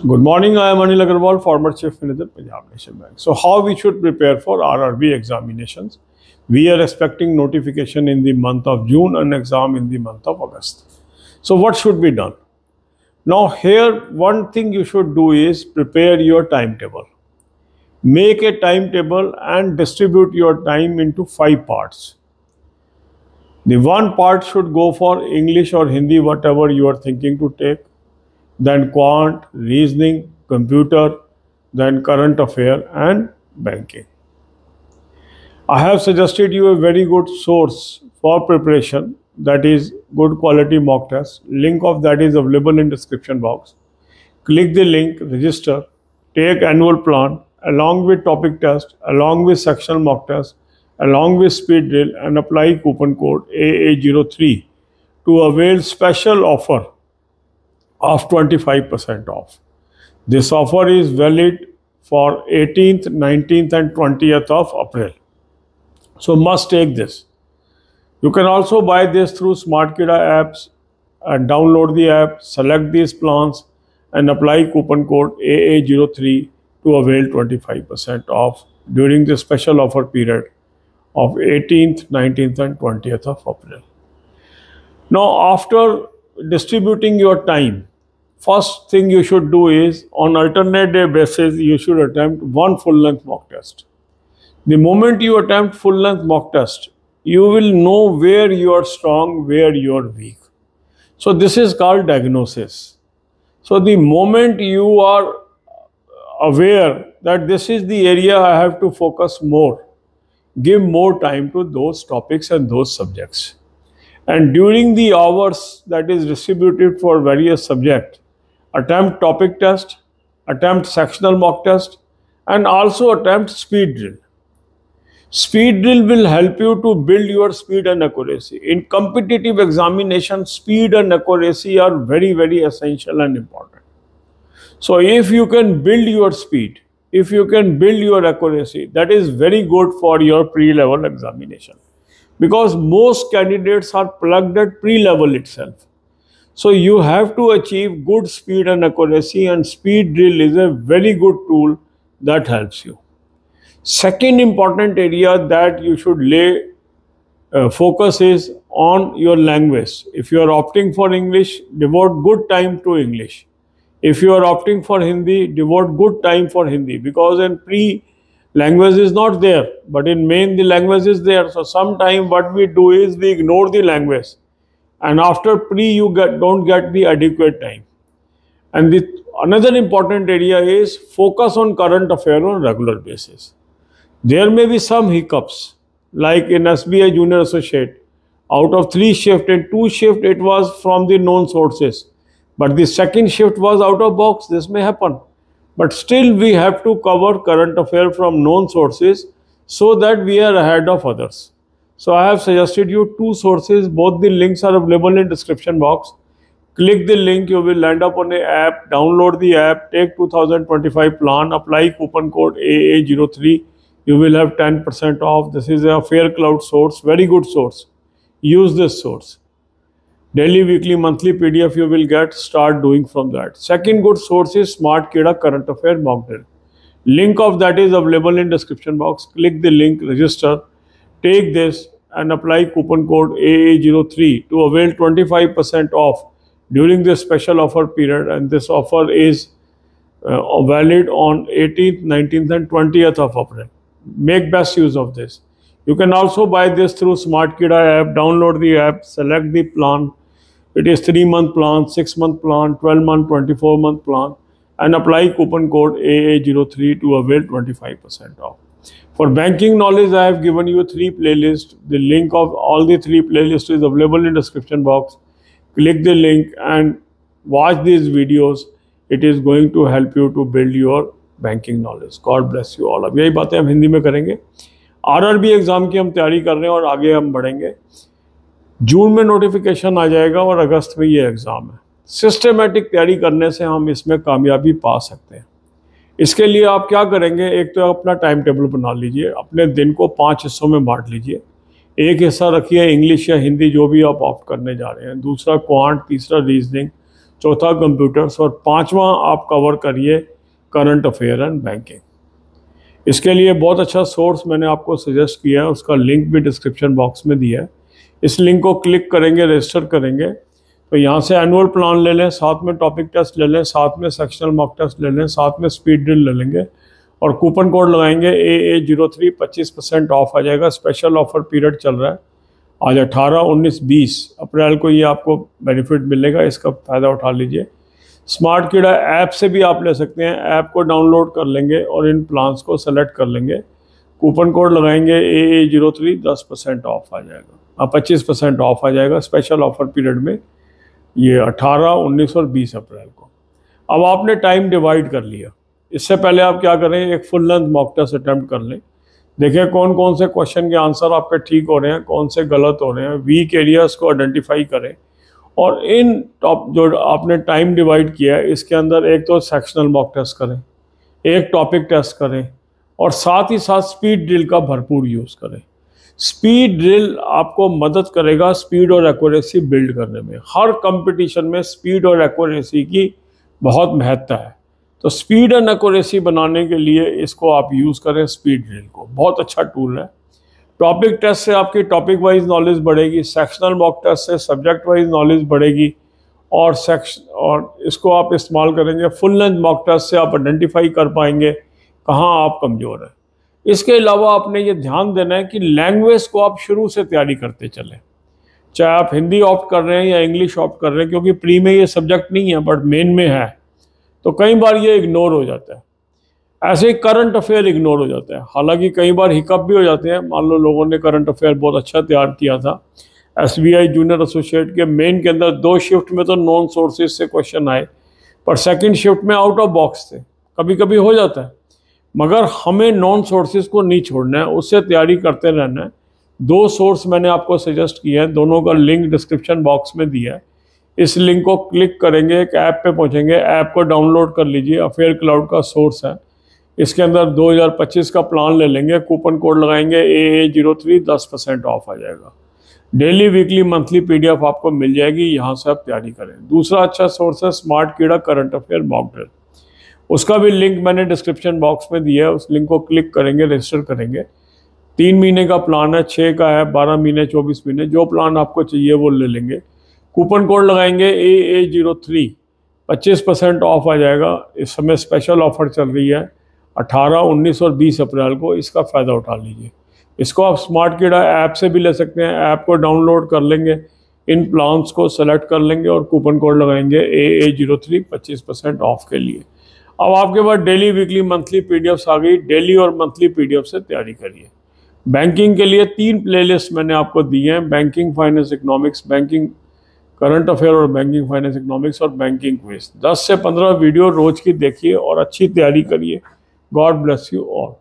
Good morning, I am Anil Agarwal, former Chief Manager, Punjab National Bank. So how we should prepare for RRB examinations? We are expecting notification in the month of June and exam in the month of August. So what should be done? Now here, one thing you should do is prepare your timetable. Make a timetable and distribute your time into 5 parts. The one part should go for English or Hindi, whatever you are thinking to take. Then quant, reasoning, computer, then current affair and banking. I have suggested you a very good source for preparation, that is good quality mock test. Link of that is available in description box. Click the link, register, take annual plan along with topic test, along with sectional mock test, along with speed drill, and apply coupon code AA03 to avail special offer of 25% off. This offer is valid for 18th, 19th and 20th of April. So must take this. You can also buy this through SmartKida apps and download the app, select these plans and apply coupon code AA03 to avail 25% off during the special offer period of 18th, 19th and 20th of April. Now after distributing your time, first thing you should do is, on alternate day basis, you should attempt one full-length mock test. The moment you attempt full-length mock test, you will know where you are strong, where you are weak. So this is called diagnosis. So the moment you are aware that this is the area I have to focus more, give more time to those topics and those subjects. And during the hours that is distributed for various subjects, attempt topic test, attempt sectional mock test, and also attempt speed drill. Speed drill will help you to build your speed and accuracy. In competitive examination, speed and accuracy are very, very essential and important. So if you can build your speed, if you can build your accuracy, that is very good for your pre-level examination. Because most candidates are plugged at pre-level itself. So you have to achieve good speed and accuracy, and speed drill is a very good tool that helps you. Second important area that you should lay focus is on your language. If you are opting for English, devote good time to English. If you are opting for Hindi, devote good time for Hindi, because in pre, language is not there, but in main the language is there. So sometimes what we do is we ignore the language, and after pre you don't get the adequate time. And another important area is focus on current affair on regular basis. There may be some hiccups, like in SBI Junior Associate, out of 3 shifts, in 2 shifts it was from the known sources, but the second shift was out of box. This may happen, but still we have to cover current affair from known sources so that we are ahead of others. So I have suggested you 2 sources. Both the links are available in description box. Click the link, you will land up on an app, download the app, take 2025 plan, apply coupon code AA03. You will have 10% off. This is a FairCloud source, very good source. Use this source. Daily, weekly, monthly PDF you will get, start doing from that. Second good source is SmartKida current affair mock drill. Link of that is available in description box. Click the link, register, take this and apply coupon code AA03 to avail 25% off during this special offer period. And this offer is valid on 18th, 19th and 20th of April. Make best use of this. You can also buy this through SmartKida app, download the app, select the plan. It is 3-month plan, 6-month plan, 12-month, 24-month plan, and apply coupon code AA03 to avail 25% off. For banking knowledge, I have given you 3 playlists. The link of all the 3 playlists is available in description box. Click the link and watch these videos. It is going to help you to build your banking knowledge. God bless you all. अब यही बातें हम हिंदी में करेंगे. RRB exam की हम तैयारी कर रहे हैं और आगे हम बढ़ेंगे. जून में नोटिफिकेशन आ जाएगा और अगस्त में ये एग्ज़ाम है. सिस्टमेटिक तैयारी करने से हम इसमें कामयाबी पा सकते हैं. इसके लिए आप क्या करेंगे, एक तो अपना टाइम टेबल बना लीजिए, अपने दिन को 5 हिस्सों में बांट लीजिए. एक हिस्सा रखिए इंग्लिश या हिंदी जो भी आप ऑप्ट करने जा रहे हैं, दूसरा क्वांट, तीसरा रीजनिंग, चौथा कंप्यूटर्स और पांचवा आप कवर करिए करंट अफेयर एंड बैंकिंग। इसके लिए बहुत अच्छा सोर्स मैंने आपको सजेस्ट किया है, उसका लिंक भी डिस्क्रिप्शन बॉक्स में दिया है। इस लिंक को क्लिक करेंगे, रजिस्टर करेंगे तो यहाँ से एनुअल प्लान ले लें, साथ में टॉपिक टेस्ट ले लें, साथ में सेक्शनल मॉक टेस्ट ले लें, साथ में स्पीड ड्रिल ले लेंगे और कूपन कोड लगाएंगे AA03, 25% ऑफ आ जाएगा। स्पेशल ऑफर पीरियड चल रहा है आज 18, 19, 20 अप्रैल को ये आपको बेनिफिट मिलेगा, इसका फ़ायदा उठा लीजिए। स्मार्ट कीड़ा ऐप से भी आप ले सकते हैं, ऐप को डाउनलोड कर लेंगे और इन प्लान्स को सेलेक्ट कर लेंगे, कूपन कोड लगाएंगे AA03, 10% ऑफ आ जाएगा, 25% ऑफ आ जाएगा स्पेशल ऑफर पीरियड में, ये 18, 19 और 20 अप्रैल को। अब आपने टाइम डिवाइड कर लिया, इससे पहले आप क्या करें, एक full length mock test attempt कर लें, देखें कौन कौन से क्वेश्चन के आंसर आपके ठीक हो रहे हैं, कौन से गलत हो रहे हैं, वीक एरियाज को आइडेंटिफाई करें और इन टॉप जो आपने टाइम डिवाइड किया है इसके अंदर एक तो सेक्शनल मॉक टेस्ट करें, एक टॉपिक टेस्ट करें और साथ ही साथ स्पीड ड्रिल का भरपूर यूज़ करें। स्पीड ड्रिल आपको मदद करेगा स्पीड और एक्यूरेसी बिल्ड करने में। हर कंपटीशन में स्पीड और एक्यूरेसी की बहुत महत्ता है, तो स्पीड एंड एक्यूरेसी बनाने के लिए इसको आप यूज़ करें, स्पीड ड्रिल को, बहुत अच्छा टूल है। टॉपिक टेस्ट से आपकी टॉपिक वाइज नॉलेज बढ़ेगी, सेक्शनल मॉक टेस्ट से सब्जेक्ट वाइज नॉलेज बढ़ेगी और इसको आप इस्तेमाल करेंगे। फुल लेंथ मॉक टेस्ट से आप आइडेंटिफाई कर पाएंगे कहाँ आप कमज़ोर हैं। इसके अलावा आपने ये ध्यान देना है कि लैंग्वेज को आप शुरू से तैयारी करते चलें, चाहे आप हिंदी ऑप्ट कर रहे हैं या इंग्लिश ऑप्ट कर रहे हैं, क्योंकि प्री में ये सब्जेक्ट नहीं है बट मेन में है, तो कई बार ये इग्नोर हो जाता है। ऐसे ही करंट अफेयर इग्नोर हो जाता है, हालांकि कई बार हिकअप भी हो जाते हैं। मान लो लोगों ने करंट अफेयर बहुत अच्छा तैयार किया था, SBI जूनियर एसोसिएट के मेन के अंदर 2 शिफ्ट में तो नॉन सोर्सेज से क्वेश्चन आए, पर सेकंड शिफ्ट में आउट ऑफ बॉक्स थे, कभी कभी हो जाता है। मगर हमें नॉन सोर्सेज को नहीं छोड़ना है, उससे तैयारी करते रहना है। 2 सोर्स मैंने आपको सजेस्ट किए हैं, दोनों का लिंक डिस्क्रिप्शन बॉक्स में दिया है। इस लिंक को क्लिक करेंगे, एक ऐप पे पहुंचेंगे, ऐप को डाउनलोड कर लीजिए, अफेयर क्लाउड का सोर्स है। इसके अंदर 2025 का प्लान ले लेंगे, कूपन कोड लगाएंगे AA03, 10% ऑफ आ जाएगा। डेली, वीकली, मंथली PDF आपको मिल जाएगी, यहाँ से आप तैयारी करें। दूसरा अच्छा सोर्स है स्मार्ट कीड़ा करंट अफेयर मॉक ड्रिल, उसका भी लिंक मैंने डिस्क्रिप्शन बॉक्स में दिया है। उस लिंक को क्लिक करेंगे, रजिस्टर करेंगे। 3 महीने का प्लान है, 6 का है, 12 महीने, 24 महीने, जो प्लान आपको चाहिए वो ले लेंगे। कूपन कोड लगाएंगे AA03, 25% ऑफ आ जाएगा। इस समय स्पेशल ऑफर चल रही है 18, 19 और 20 अप्रैल को, इसका फ़ायदा उठा लीजिए। इसको आप स्मार्ट कीड़ा ऐप से भी ले सकते हैं, ऐप को डाउनलोड कर लेंगे, इन प्लान्स को सेलेक्ट कर लेंगे और कूपन कोड लगाएंगे AA03, 25% ऑफ के लिए। अब आपके पास डेली, वीकली, मंथली PDFs आ गई, डेली और मंथली PDF से तैयारी करिए। बैंकिंग के लिए 3 प्लेलिस्ट मैंने आपको दी हैं, banking finance economics, banking current affair और बैंकिंग फाइनेंस इकोनॉमिक्स और बैंकिंग क्विज। 10 से 15 वीडियो रोज की देखिए और अच्छी तैयारी करिए। God bless you all.